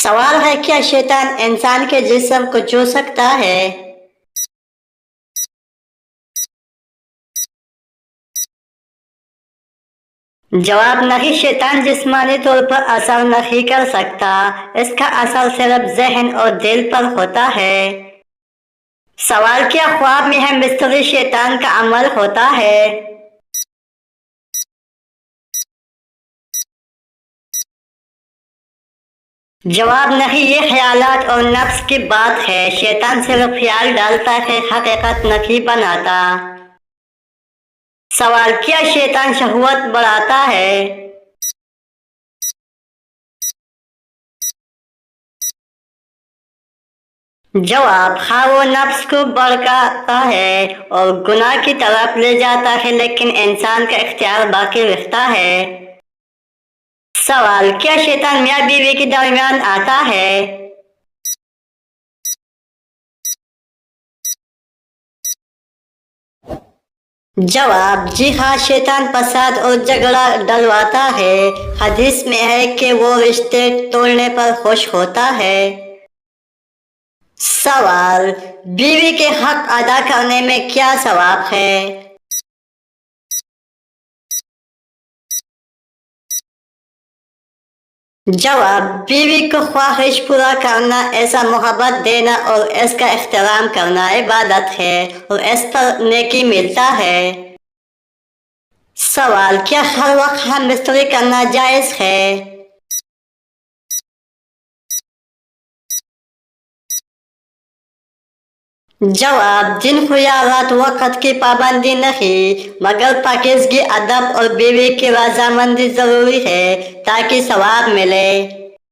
سوال ہے کیا شیطان انسان کے جسم کو چھو سکتا ہے؟ جواب نہیں، شیطان جسمانی طور پر اثر نہیں کر سکتا، اس کا اثر صرف ذہن اور دل پر ہوتا ہے۔ سوال کیا خواب میں ہم بستری شیطان کا عمل ہوتا ہے؟ جواب نہیں، یہ خیالات اور نفس کی بات ہے، شیطان صرف خیال ڈالتا ہے، حقیقت نہیں بناتا۔ سوال کیا شیطان شہوت بڑھاتا ہے؟ جواب ہاں، وہ نفس کو بھڑکاتا ہے اور گناہ کی طرف لے جاتا ہے، لیکن انسان کا اختیار باقی رکھتا ہے۔ سوال کیا شیطان میاں بیوی کے درمیان آتا ہے؟ جواب جی ہاں، شیطان فساد اور جھگڑا ڈلواتا ہے، حدیث میں ہے کہ وہ رشتے توڑنے پر خوش ہوتا ہے۔ سوال بیوی کے حق ادا کرنے میں کیا ثواب ہے؟ جواب بیوی کو خواہش پورا کرنا، ایسا محبت دینا اور اس کا احترام کرنا عبادت ہے اور اس پر نیکی ملتا ہے۔ سوال کیا ہر وقت ہم بستری کرنا جائز ہے؟ جواب دن ہو یا رات وقت کی پابندی نہیں، مگر پاکیزگی، ادب اور بیوی کی رضامندی ضروری ہے تاکہ ثواب ملے۔